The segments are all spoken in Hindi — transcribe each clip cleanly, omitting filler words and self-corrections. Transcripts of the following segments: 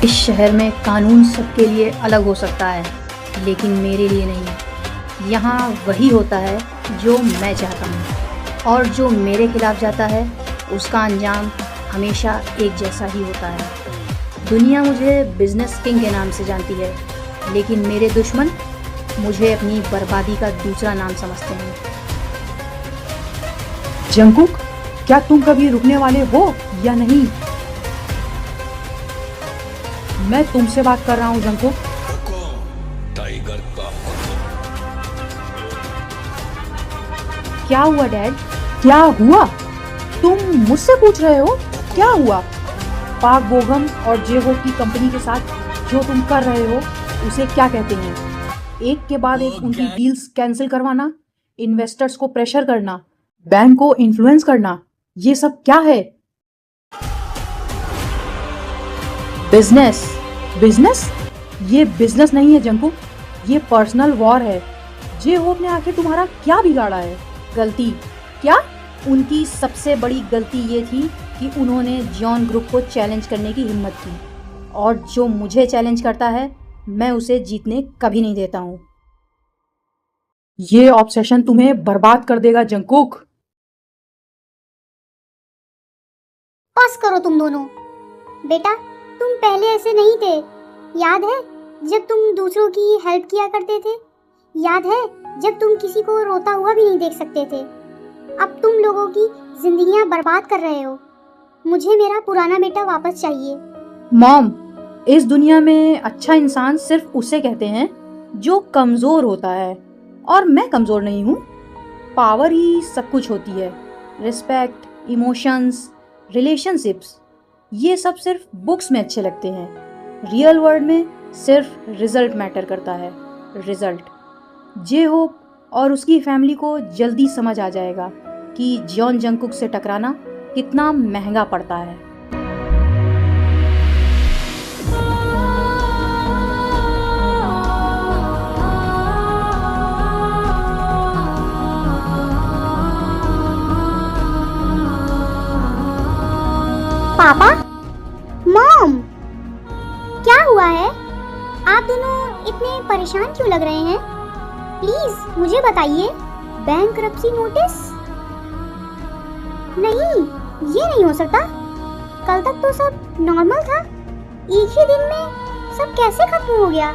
इस शहर में कानून सबके लिए अलग हो सकता है, लेकिन मेरे लिए नहीं। यहाँ वही होता है जो मैं चाहता हूँ, और जो मेरे खिलाफ जाता है उसका अंजाम हमेशा एक जैसा ही होता है। दुनिया मुझे बिजनेस किंग के नाम से जानती है, लेकिन मेरे दुश्मन मुझे अपनी बर्बादी का दूसरा नाम समझते हैं। जंकुक, क्या तुम कभी रुकने वाले हो या नहीं? मैं तुमसे बात कर रहा हूँ जंकुक। टाइगर का क्या हुआ डैड? क्या हुआ? तुम मुझसे पूछ रहे हो क्या हुआ? पाक बोगम और जेहो की कंपनी के साथ जो तुम कर रहे हो उसे क्या कहते हैं? एक के बाद एक उनकी डील्स कैंसिल करवाना, इन्वेस्टर्स को प्रेशर करना, बैंक को इन्फ्लुएंस करना, ये सब क्या है? बिजनेस। बिजनेस? ये बिजनेस नहीं है जंकुक, ये पर्सनल वॉर है। जे होप ने आखिर तुम्हारा क्या बिगाड़ा है? गलती? क्या? उनकी सबसे बड़ी गलती ये थी कि उन्होंने जॉन ग्रुप को चैलेंज करने की हिम्मत की, और जो मुझे चैलेंज करता है मैं उसे जीतने कभी नहीं देता हूँ। ये ऑब्सेशन तुम्हें बर्बाद कर देगा जंकुक। बस करो तुम दोनों। बेटा, तुम पहले ऐसे नहीं थे। याद है जब तुम दूसरों की हेल्प किया करते थे? याद है जब तुम किसी को रोता हुआ भी नहीं देख सकते थे? अब तुम लोगों की जिंदगियां बर्बाद कर रहे हो। मुझे मेरा पुराना बेटा वापस चाहिए। मॉम, इस दुनिया में अच्छा इंसान सिर्फ उसे कहते हैं जो कमजोर होता है, और मैं कमजोर नहीं हूँ। पावर ही सब कुछ होती है। रिस्पेक्ट, इमोशंस, रिलेशनशिप्स, ये सब सिर्फ बुक्स में अच्छे लगते हैं। रियल वर्ल्ड में सिर्फ रिजल्ट मैटर करता है। रिजल्ट। जे होप और उसकी फैमिली को जल्दी समझ आ जाएगा कि जॉन जंकुक से टकराना कितना महंगा पड़ता है। पापा, मॉम, क्या हुआ है? आप दोनों इतने परेशान क्यों लग रहे हैं? प्लीज मुझे बताइए। Bankruptcy notice? नहीं, ये नहीं हो सकता। कल तक तो सब नॉर्मल था। एक ही दिन में सब कैसे खत्म हो गया?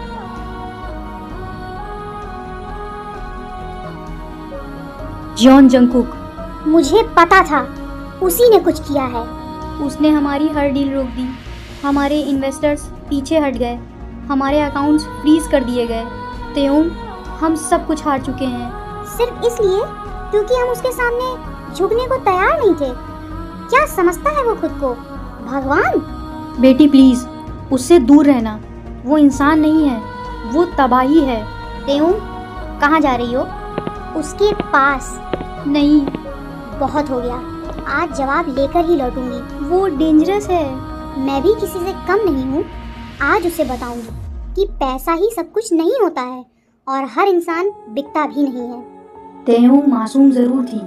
जॉन जंकुक, मुझे पता था उसी ने कुछ किया है। उसने हमारी हर डील रोक दी, हमारे इन्वेस्टर्स पीछे हट गए, हमारे अकाउंट्स फ्रीज कर दिए गए। तेऊन, हम सब कुछ हार चुके हैं। सिर्फ इसलिए क्योंकि हम उसके सामने झुकने को तैयार नहीं थे। क्या समझता है वो खुद को? भगवान? बेटी प्लीज, उससे दूर रहना। वो इंसान नहीं है, वो तबाही है। तेऊन, कहाँ जा रही हो? उसके पास नहीं, बहुत हो गया। आज जवाब लेकर ही लौटूंगी। वो डेंजरस है। मैं भी किसी से कम नहीं हूँ। आज उसे बताऊंगी कि पैसा ही सब कुछ नहीं होता है, और हर इंसान बिकता भी नहीं है। तेऊ मासूम जरूर थी,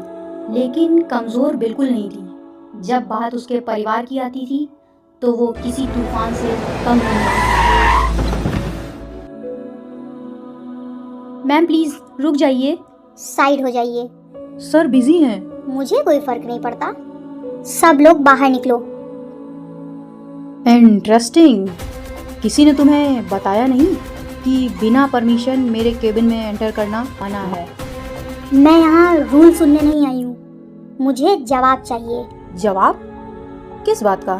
लेकिन कमजोर बिल्कुल नहीं थी। जब बात उसके परिवार की आती थी तो वो किसी तूफान से कम नहीं थी। मैम प्लीज रुक जाइए। साइड हो जाइए। सर बिजी हैं। मुझे कोई फर्क नहीं पड़ता। सब लोग बाहर निकलो। इंटरेस्टिंग। किसी ने तुम्हें बताया नहीं कि बिना परमिशन मेरे केबिन में एंटर करना मना है? मैं यहाँ रूल सुनने नहीं आई हूँ। मुझे जवाब चाहिए। जवाब? किस बात का?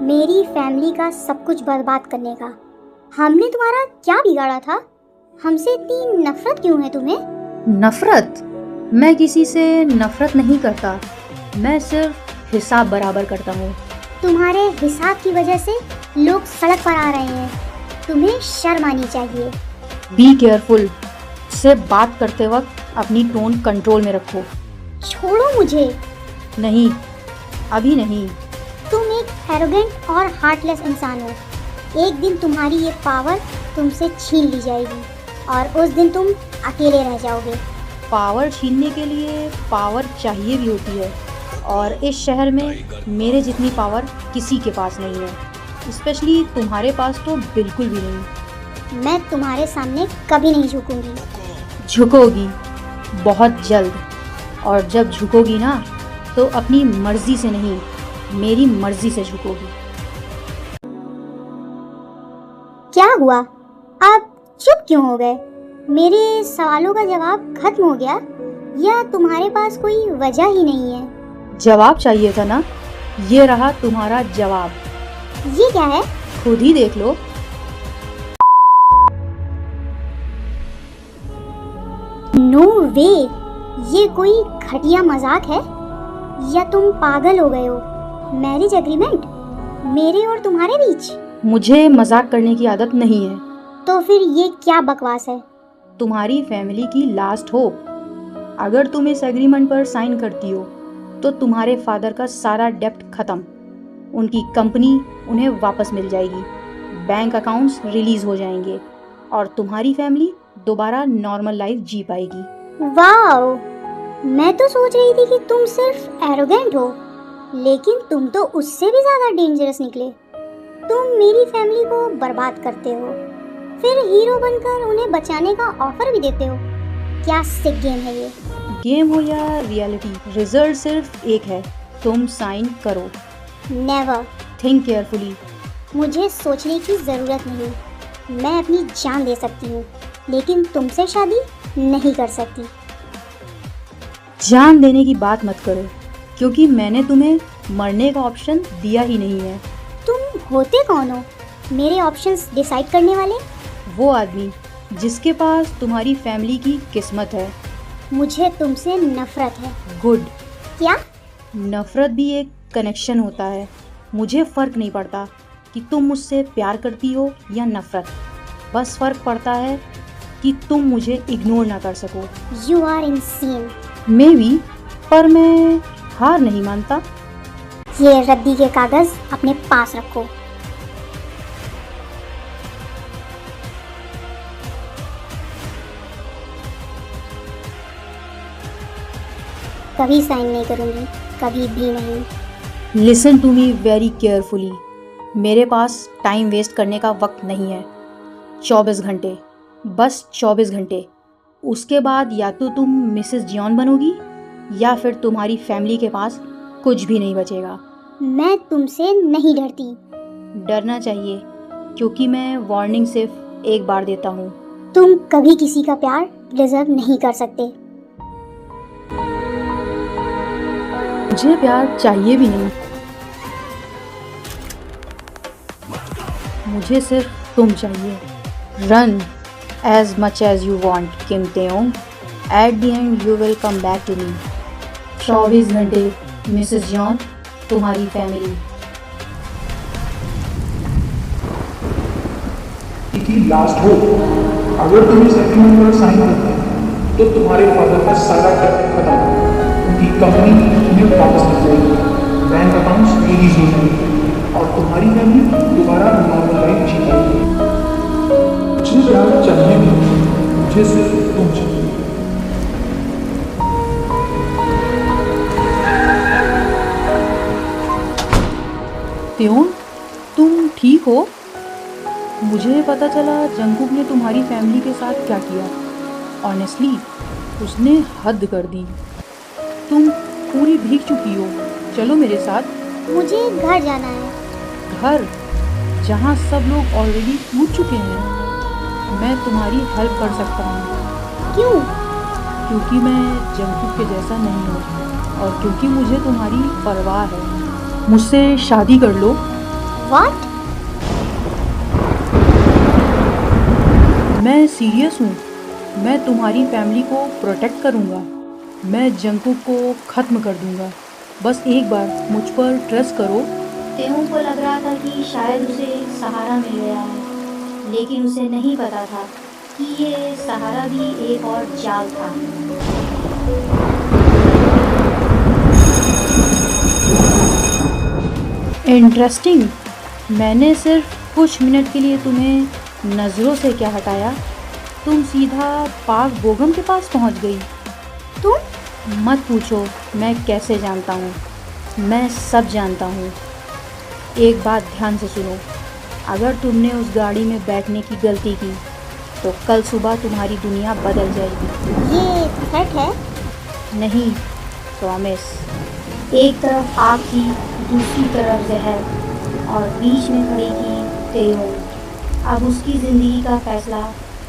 मेरी फैमिली का सब कुछ बर्बाद करने का। हमने तुम्हारा क्या बिगाड़ा था? हमसे इतनी नफरत क्यों है तुम्हें? नफरत? मैं किसी से नफरत नहीं करता, मैं सिर्फ हिसाब बराबर करता हूँ। तुम्हारे हिसाब की वजह से लोग सड़क पर आ रहे हैं। तुम्हें शर्म आनी चाहिए। Be careful. से बात करते वक्त अपनी टोन कंट्रोल में रखो। छोड़ो मुझे। नहीं, अभी नहीं। तुम एक एरोगेंट और हार्टलेस इंसान हो। एक दिन तुम्हारी ये पावर तुमसे छीन ली जाएगी, और उस दिन तुम अकेले रह जाओगे। पावर छीनने के लिए पावर चाहिए भी होती है, और इस शहर में मेरे जितनी पावर किसी के पास नहीं है। स्पेशली तुम्हारे पास तो बिल्कुल भी नहीं। मैं तुम्हारे सामने कभी नहीं झुकूंगी। झुकोगी, बहुत जल्द। और जब झुकोगी ना तो अपनी मर्जी से नहीं, मेरी मर्जी से झुकोगी। क्या हुआ? आप चुप क्यों हो गए? मेरे सवालों का जवाब खत्म हो गया या तुम्हारे पास कोई वजह ही नहीं है? जवाब चाहिए था ना, ये रहा तुम्हारा जवाब। ये क्या है? खुद ही देख लो। नो वे, ये कोई घटिया मजाक है या तुम पागल हो गए हो? मैरिज एग्रीमेंट मेरे और तुम्हारे बीच? मुझे मजाक करने की आदत नहीं है। तो फिर ये क्या बकवास है? तुम्हारी फैमिली की लास्ट होप। अगर तुम इस एग्रीमेंट पर साइन करती हो तो तुम्हारे फादर का सारा डेप्ट खत्म, उनकी कंपनी उन्हें वापस मिल जाएगी, बैंक अकाउंट्स रिलीज हो जाएंगे और तुम्हारी फैमिली दोबारा नॉर्मल लाइफ जी पाएगी। वाओ, मैं तो सोच रही थी कि तुम सिर्फ एरोगेंट हो, लेकिन तुम तो उससे भी ज्यादा डेंजरस निकले। तुम मेरी फैमिली को बर्बाद करते हो, फिर हीरो बनकर उन्हें बचाने का ऑफर भी देते हो। क्या सिक गेम है ये? गेम हो या रियलिटी, रिजल्ट सिर्फ एक है, तुम साइन करो। नेवर। Think carefully. मुझे सोचने की जरूरत नहीं। मैं अपनी जान दे सकती हूँ, लेकिन तुमसे शादी नहीं कर सकती। जान देने की बात मत करो, क्योंकि मैंने तुम्हें मरने का ऑप्शन दिया ही नहीं है। तुम होते कौन हो मेरे ऑप्शंस डिसाइड करने वाले? वो आदमी जिसके पास तुम्हारी फैमिली की किस्मत है। मुझे तुमसे नफरत है। गुड। क्या? नफरत भी एक कनेक्शन होता है। मुझे फ़र्क नहीं पड़ता कि तुम मुझसे प्यार करती हो या नफरत, बस फ़र्क पड़ता है कि तुम मुझे इग्नोर ना कर सको। You are insane. Maybe, पर मैं हार नहीं मानता। ये रद्दी के कागज अपने पास रखो। कभी साइन नहीं करूंगी, कभी भी नहीं। Listen to me very carefully. मेरे पास टाइम वेस्ट करने का वक्त नहीं है। 24 घंटे, बस 24 घंटे। उसके बाद या तो तुम मिसेस जियोन बनोगी या फिर तुम्हारी फैमिली के पास कुछ भी नहीं बचेगा। मैं तुमसे नहीं डरती। डरना चाहिए, क्योंकि मैं वार्निंग सिर्फ एक बार देता हूँ। तुम कभी किसी का प्यार डिजर्व नहीं कर सकते। मुझे प्यार चाहिए भी नहीं, मुझे सिर्फ तुम चाहिए। Run as much as you want Kim Taeyoung, at the end you will come back to me. 24 घंटे, मिसेस जियोन, तुम्हारी फैमिली। की लास्ट हो। अगर तुम इस एग्रीमेंट पर साइन करते हैं तो तुम्हारे फादर का सारा डेप्ट खत्म, उनकी कंपनी तुम्हें वापस मिल जाएगी, बैंक अकाउंट्स रिलीज हो जाएंगे और तुम्हारी फैमिली दोबारा नॉर्मल लाइफ जी पाएगी। मुझे प्यार चाहिए नहीं, मुझे सिर्फ तुम चाहिए। तेओंग, तुम ठीक हो? मुझे पता चला जंगकुक ने तुम्हारी फैमिली के साथ क्या किया। ऑनेस्टली उसने हद कर दी। तुम पूरी भीग चुकी हो, चलो मेरे साथ। मुझे घर जाना है। घर जहाँ सब लोग ऑलरेडी टूट चुके हैं। मैं तुम्हारी हेल्प कर सकता हूँ। क्यों? क्योंकि मैं जंगकुक के जैसा नहीं हूँ और क्योंकि मुझे तुम्हारी परवाह है। मुझसे शादी कर लो। व्हाट? मैं सीरियस हूँ। मैं तुम्हारी फैमिली को प्रोटेक्ट करूँगा। मैं जंगकुक को ख़त्म कर दूँगा। बस एक बार मुझ पर ट्रस्ट करो। तेहू को लग रहा था कि शायद उसे सहारा मिल गया है, लेकिन उसे नहीं पता था कि ये सहारा भी एक और जाल था। इंटरेस्टिंग। मैंने सिर्फ कुछ मिनट के लिए तुम्हें नज़रों से क्या हटाया, तुम सीधा पाक बोगम के पास पहुंच गई। तुम? मत पूछो मैं कैसे जानता हूँ। मैं सब जानता हूँ। एक बात ध्यान से सुनो, अगर तुमने उस गाड़ी में बैठने की गलती की तो कल सुबह तुम्हारी दुनिया बदल जाएगी। ये थ्रेट है? नहीं, प्रॉमिस। एक तरफ आग थी, दूसरी तरफ जहर, और बीच में खड़ी थी तेयो। अब उसकी ज़िंदगी का फैसला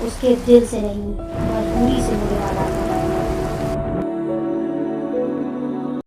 उसके दिल से नहीं, मजबूरी से होने वाला था।